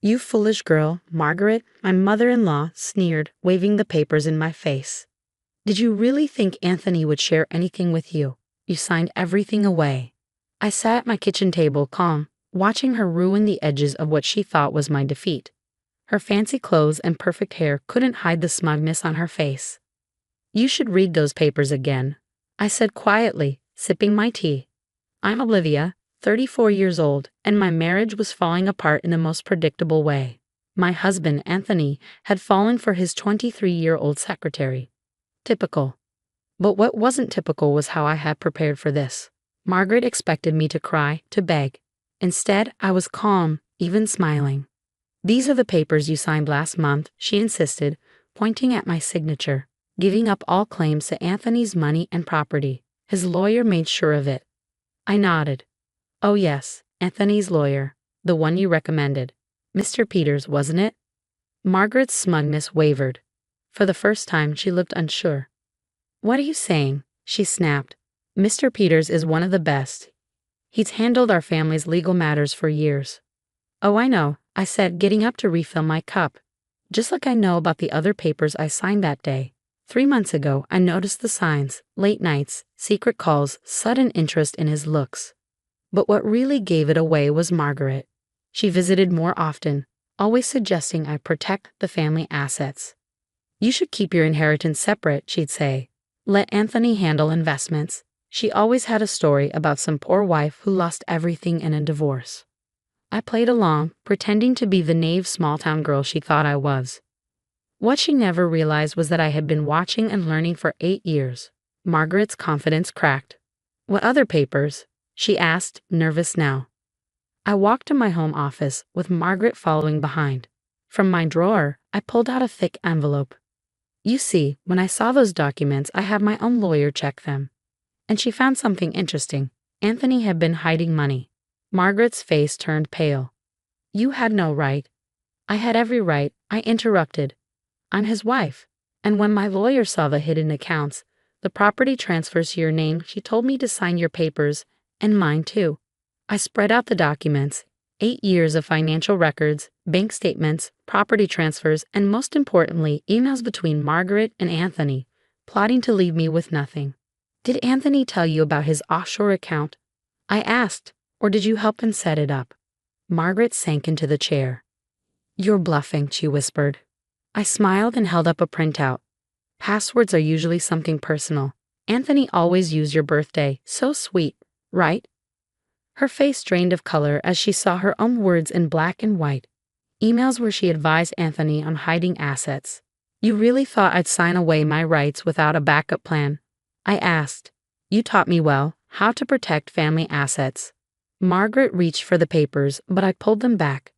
"You foolish girl, Margaret," my mother-in-law sneered, waving the papers in my face. "Did you really think Anthony would share anything with you? You signed everything away." I sat at my kitchen table calm, watching her ruin the edges of what she thought was my defeat. Her fancy clothes and perfect hair couldn't hide the smugness on her face. "You should read those papers again," I said quietly, sipping my tea. "I'm Olivia, 34 years old, and my marriage was falling apart in the most predictable way. My husband, Anthony, had fallen for his 23-year-old secretary. Typical. But what wasn't typical was how I had prepared for this. Margaret expected me to cry, to beg. Instead, I was calm, even smiling. "These are the papers you signed last month," she insisted, pointing at my signature, "giving up all claims to Anthony's money and property. His lawyer made sure of it." I nodded. "Oh yes, Anthony's lawyer, the one you recommended. Mr. Peters, wasn't it?" Margaret's smugness wavered. For the first time, she looked unsure. "What are you saying?" she snapped. "Mr. Peters is one of the best. He's handled our family's legal matters for years." "Oh, I know," I said, getting up to refill my cup. "Just like I know about the other papers I signed that day. 3 months ago, I noticed the signs, late nights, secret calls, sudden interest in his looks. But what really gave it away was Margaret. She visited more often, always suggesting I protect the family assets. "You should keep your inheritance separate," she'd say. "Let Anthony handle investments." She always had a story about some poor wife who lost everything in a divorce. I played along, pretending to be the naive small-town girl she thought I was. What she never realized was that I had been watching and learning for 8 years. Margaret's confidence cracked. "What other papers?" she asked, nervous now. I walked to my home office, with Margaret following behind. From my drawer, I pulled out a thick envelope. "You see, when I saw those documents, I had my own lawyer check them. And she found something interesting. Anthony had been hiding money." Margaret's face turned pale. "You had no right." "I had every right," I interrupted. "I'm his wife. And when my lawyer saw the hidden accounts, the property transfers to your name, she told me to sign your papers, and mine too." I spread out the documents, 8 years of financial records, bank statements, property transfers, and most importantly, emails between Margaret and Anthony, plotting to leave me with nothing. "Did Anthony tell you about his offshore account?" I asked, "or did you help him set it up?" Margaret sank into the chair. "You're bluffing," she whispered. I smiled and held up a printout. "Passwords are usually something personal. Anthony always used your birthday. So sweet, right?" Her face drained of color as she saw her own words in black and white. Emails where she advised Anthony on hiding assets. "You really thought I'd sign away my rights without a backup plan?" I asked. "You taught me well how to protect family assets." Margaret reached for the papers, but I pulled them back.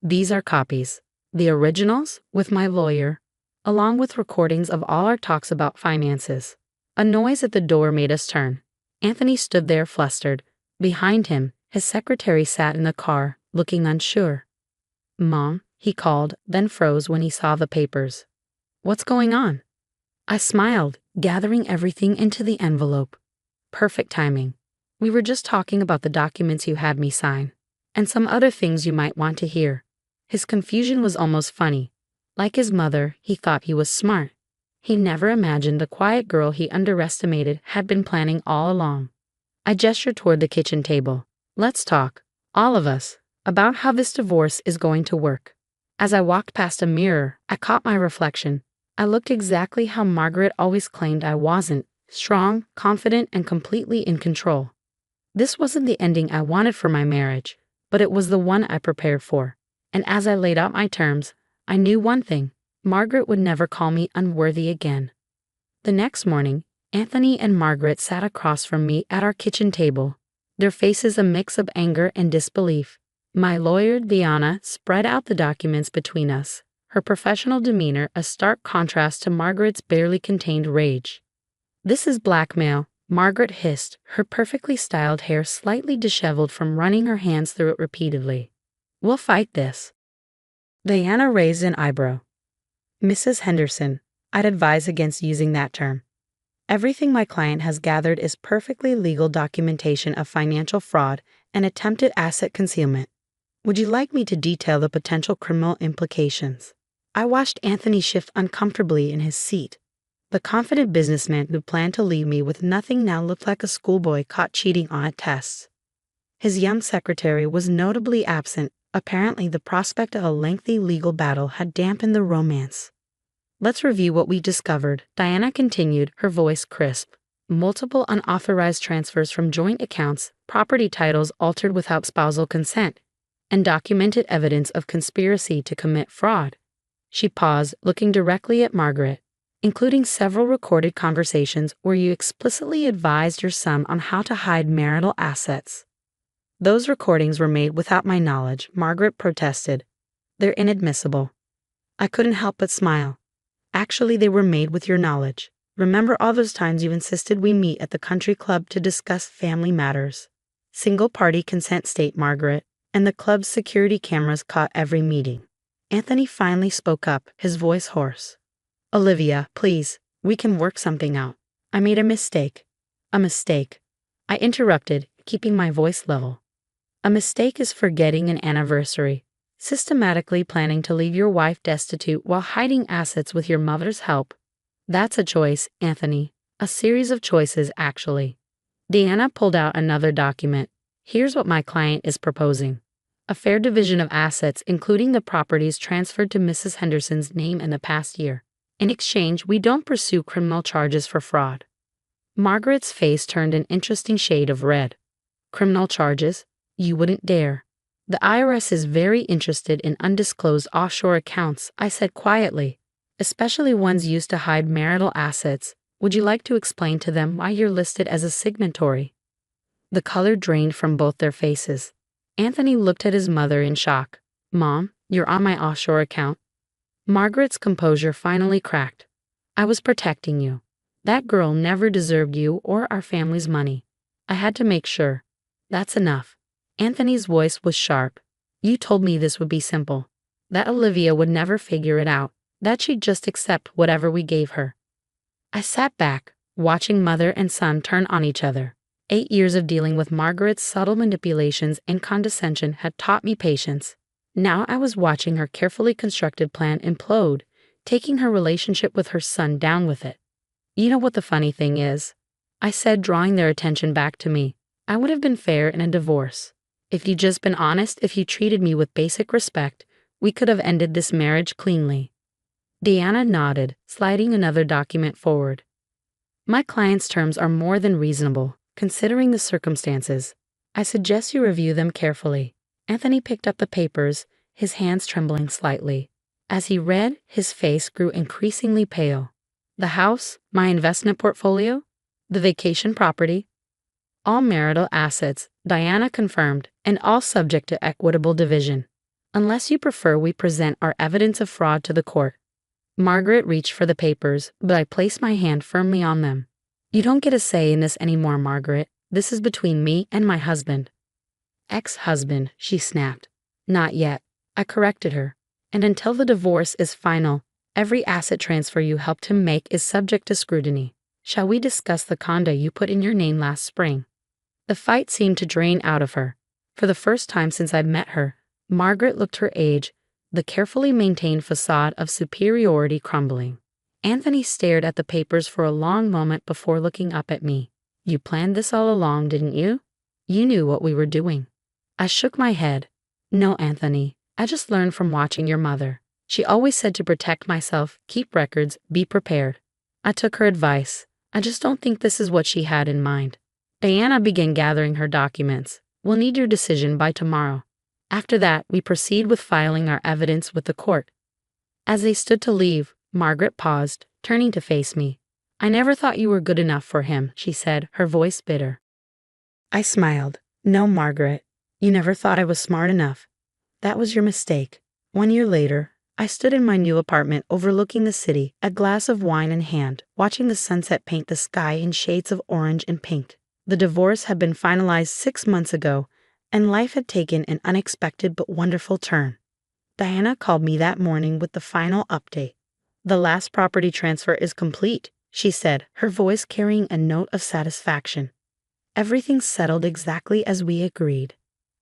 "These are copies. The originals, with my lawyer, along with recordings of all our talks about finances." A noise at the door made us turn. Anthony stood there flustered. Behind him, his secretary sat in the car, looking unsure. "Mom," he called, then froze when he saw the papers. "What's going on?" I smiled, gathering everything into the envelope. "Perfect timing. We were just talking about the documents you had me sign, and some other things you might want to hear." His confusion was almost funny. Like his mother, he thought he was smart. He never imagined the quiet girl he underestimated had been planning all along. I gestured toward the kitchen table. "Let's talk, all of us, about how this divorce is going to work." As I walked past a mirror, I caught my reflection. I looked exactly how Margaret always claimed I wasn't: strong, confident, and completely in control. This wasn't the ending I wanted for my marriage, but it was the one I prepared for. And as I laid out my terms, I knew one thing: Margaret would never call me unworthy again. The next morning, Anthony and Margaret sat across from me at our kitchen table, their faces a mix of anger and disbelief. My lawyer, Diana, spread out the documents between us, her professional demeanor a stark contrast to Margaret's barely contained rage. "This is blackmail," Margaret hissed, her perfectly styled hair slightly disheveled from running her hands through it repeatedly. "We'll fight this." Diana raised an eyebrow. "Mrs. Henderson, I'd advise against using that term. Everything my client has gathered is perfectly legal documentation of financial fraud and attempted asset concealment. Would you like me to detail the potential criminal implications? I watched Anthony shift uncomfortably in his seat. The confident businessman who planned to leave me with nothing now looked like a schoolboy caught cheating on a test. His young secretary was notably absent. Apparently, the prospect of a lengthy legal battle had dampened the romance. Let's review what we discovered, Diana continued, her voice crisp. Multiple unauthorized transfers from joint accounts, property titles altered without spousal consent, and documented evidence of conspiracy to commit fraud. She paused, looking directly at Margaret, including several recorded conversations where you explicitly advised your son on how to hide marital assets. Those recordings were made without my knowledge, Margaret protested. They're inadmissible. I couldn't help but smile. Actually, they were made with your knowledge. Remember all those times you insisted we meet at the country club to discuss family matters? Single-party consent state, Margaret, and the club's security cameras caught every meeting. Anthony finally spoke up, his voice hoarse. Olivia, please, we can work something out. I made a mistake. A mistake. I interrupted, keeping my voice level. A mistake is forgetting an anniversary, systematically planning to leave your wife destitute while hiding assets with your mother's help. That's a choice, Anthony. A series of choices, actually. Deanna pulled out another document. Here's what my client is proposing. A fair division of assets, including the properties transferred to Mrs. Henderson's name in the past year. In exchange, we don't pursue criminal charges for fraud. Margaret's face turned an interesting shade of red. Criminal charges? You wouldn't dare. The IRS is very interested in undisclosed offshore accounts, I said quietly, especially ones used to hide marital assets. Would you like to explain to them why you're listed as a signatory? The color drained from both their faces. Anthony looked at his mother in shock. Mom, you're on my offshore account. Margaret's composure finally cracked. I was protecting you. That girl never deserved you or our family's money. I had to make sure. That's enough. Anthony's voice was sharp. You told me this would be simple. That Olivia would never figure it out. That she'd just accept whatever we gave her. I sat back, watching mother and son turn on each other. 8 years of dealing with Margaret's subtle manipulations and condescension had taught me patience. Now I was watching her carefully constructed plan implode, taking her relationship with her son down with it. You know what the funny thing is? I said, drawing their attention back to me. I would have been fair in a divorce. If you'd just been honest, if you treated me with basic respect, we could have ended this marriage cleanly. Deanna nodded, sliding another document forward. My client's terms are more than reasonable, considering the circumstances. I suggest you review them carefully. Anthony picked up the papers, his hands trembling slightly. As he read, his face grew increasingly pale. The house, my investment portfolio, the vacation property, all marital assets, Diana confirmed, and all subject to equitable division. Unless you prefer we present our evidence of fraud to the court. Margaret reached for the papers, but I placed my hand firmly on them. You don't get a say in this anymore, Margaret. This is between me and my husband. Ex-husband, she snapped. Not yet. I corrected her. And until the divorce is final, every asset transfer you helped him make is subject to scrutiny. Shall we discuss the condo you put in your name last spring? The fight seemed to drain out of her. For the first time since I'd met her, Margaret looked her age, the carefully maintained facade of superiority crumbling. Anthony stared at the papers for a long moment before looking up at me. You planned this all along, didn't you? You knew what we were doing. I shook my head. No, Anthony, I just learned from watching your mother. She always said to protect myself, keep records, be prepared. I took her advice. I just don't think this is what she had in mind. Diana began gathering her documents. We'll need your decision by tomorrow. After that, we proceed with filing our evidence with the court. As they stood to leave, Margaret paused, turning to face me. I never thought you were good enough for him, she said, her voice bitter. I smiled. No, Margaret. You never thought I was smart enough. That was your mistake. 1 year later, I stood in my new apartment overlooking the city, a glass of wine in hand, watching the sunset paint the sky in shades of orange and pink. The divorce had been finalized 6 months ago, and life had taken an unexpected but wonderful turn. Diana called me that morning with the final update. The last property transfer is complete, she said, her voice carrying a note of satisfaction. Everything's settled exactly as we agreed.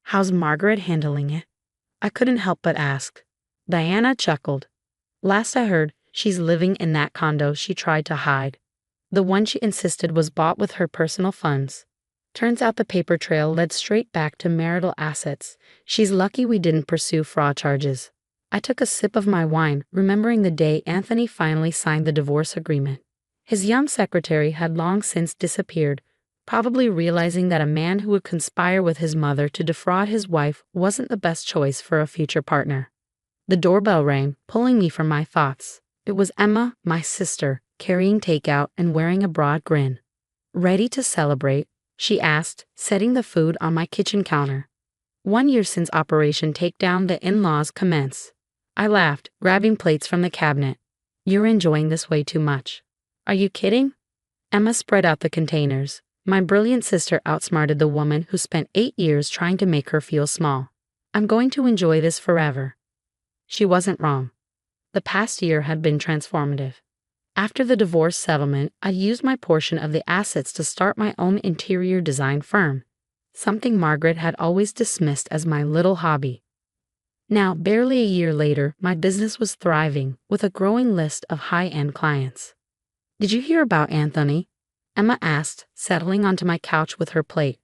How's Margaret handling it? I couldn't help but ask. Diana chuckled. Last I heard, she's living in that condo she tried to hide. The one she insisted was bought with her personal funds. Turns out the paper trail led straight back to marital assets. She's lucky we didn't pursue fraud charges. I took a sip of my wine, remembering the day Anthony finally signed the divorce agreement. His young secretary had long since disappeared, probably realizing that a man who would conspire with his mother to defraud his wife wasn't the best choice for a future partner. The doorbell rang, pulling me from my thoughts. It was Emma, my sister, carrying takeout and wearing a broad grin. "Ready to celebrate?" she asked, setting the food on my kitchen counter. 1 year since Operation Takedown the in-laws commence. I laughed, grabbing plates from the cabinet. "You're enjoying this way too much." "Are you kidding?" Emma spread out the containers. My brilliant sister outsmarted the woman who spent 8 years trying to make her feel small. "I'm going to enjoy this forever." She wasn't wrong. The past year had been transformative. After the divorce settlement, I used my portion of the assets to start my own interior design firm, something Margaret had always dismissed as my little hobby. Now, barely a year later, my business was thriving, with a growing list of high-end clients. "Did you hear about Anthony?" Emma asked, settling onto my couch with her plate.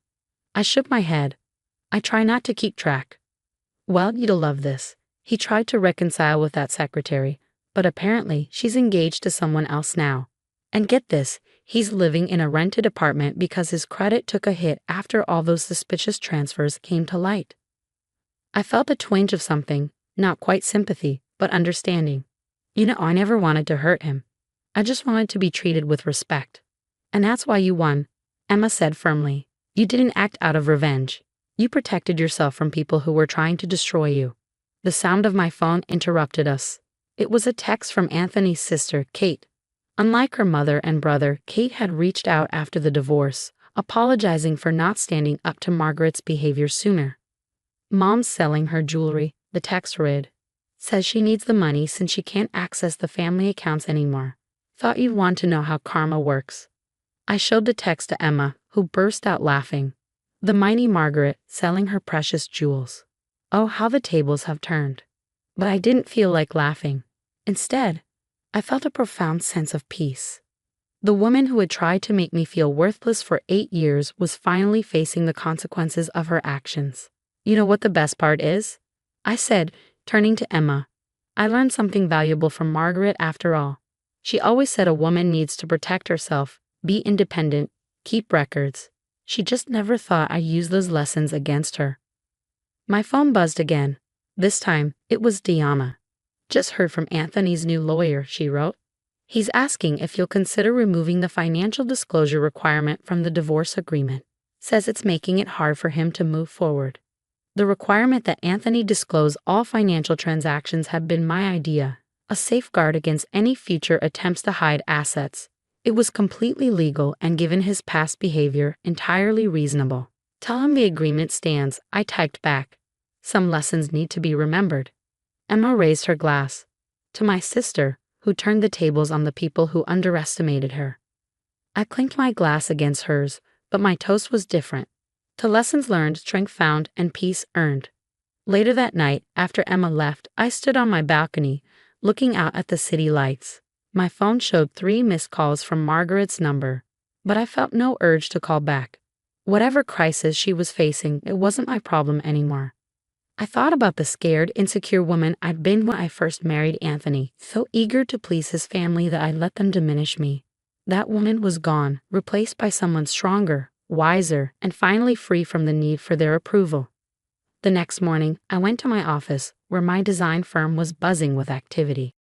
I shook my head. I try not to keep track. "Well, you'll love this. He tried to reconcile with that secretary, but apparently she's engaged to someone else now. And get this, he's living in a rented apartment because his credit took a hit after all those suspicious transfers came to light." I felt a twinge of something, not quite sympathy, but understanding. I never wanted to hurt him. I just wanted to be treated with respect. "And that's why you won," Emma said firmly. "You didn't act out of revenge. You protected yourself from people who were trying to destroy you." The sound of my phone interrupted us. It was a text from Anthony's sister, Kate. Unlike her mother and brother, Kate had reached out after the divorce, apologizing for not standing up to Margaret's behavior sooner. "Mom's selling her jewelry," the text read. "Says she needs the money since she can't access the family accounts anymore. Thought you'd want to know how karma works." I showed the text to Emma, who burst out laughing. The mighty Margaret selling her precious jewels. Oh, how the tables have turned. But I didn't feel like laughing. Instead, I felt a profound sense of peace. The woman who had tried to make me feel worthless for 8 years was finally facing the consequences of her actions. "You know what the best part is?" I said, turning to Emma. "I learned something valuable from Margaret after all. She always said a woman needs to protect herself, be independent, keep records. She just never thought I'd use those lessons against her." My phone buzzed again. This time, it was Deanna. "Just heard from Anthony's new lawyer," she wrote. "He's asking if you'll consider removing the financial disclosure requirement from the divorce agreement. Says it's making it hard for him to move forward." The requirement that Anthony disclose all financial transactions had been my idea, a safeguard against any future attempts to hide assets. It was completely legal and, given his past behavior, entirely reasonable. "Tell him the agreement stands," I typed back. "Some lessons need to be remembered." Emma raised her glass. "To my sister, who turned the tables on the people who underestimated her." I clinked my glass against hers, but my toast was different. To lessons learned, strength found, and peace earned. Later that night, after Emma left, I stood on my balcony, looking out at the city lights. My phone showed 3 missed calls from Margaret's number, but I felt no urge to call back. Whatever crisis she was facing, it wasn't my problem anymore. I thought about the scared, insecure woman I'd been when I first married Anthony, so eager to please his family that I let them diminish me. That woman was gone, replaced by someone stronger, wiser, and finally free from the need for their approval. The next morning, I went to my office, where my design firm was buzzing with activity.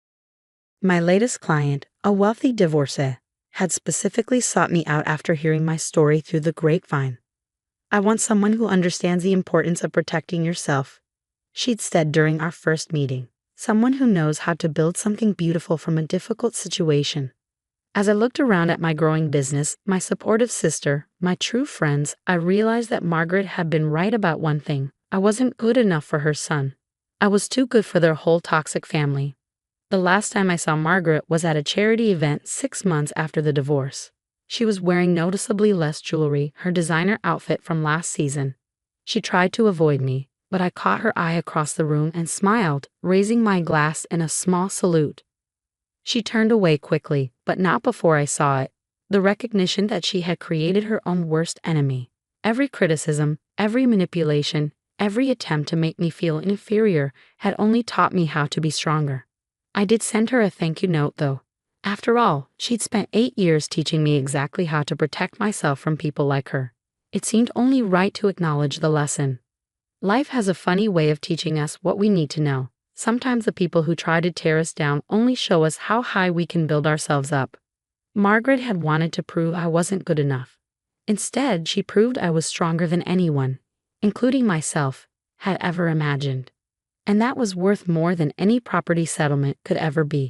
My latest client, a wealthy divorcee, had specifically sought me out after hearing my story through the grapevine. "I want someone who understands the importance of protecting yourself," she'd said during our first meeting. "Someone who knows how to build something beautiful from a difficult situation." As I looked around at my growing business, my supportive sister, my true friends, I realized that Margaret had been right about one thing. I wasn't good enough for her son. I was too good for their whole toxic family. The last time I saw Margaret was at a charity event 6 months after the divorce. She was wearing noticeably less jewelry, her designer outfit from last season. She tried to avoid me, but I caught her eye across the room and smiled, raising my glass in a small salute. She turned away quickly, but not before I saw it. The recognition that she had created her own worst enemy. Every criticism, every manipulation, every attempt to make me feel inferior had only taught me how to be stronger. I did send her a thank you note, though. After all, she'd spent 8 years teaching me exactly how to protect myself from people like her. It seemed only right to acknowledge the lesson. Life has a funny way of teaching us what we need to know. Sometimes the people who try to tear us down only show us how high we can build ourselves up. Margaret had wanted to prove I wasn't good enough. Instead, she proved I was stronger than anyone, including myself, had ever imagined. And that was worth more than any property settlement could ever be.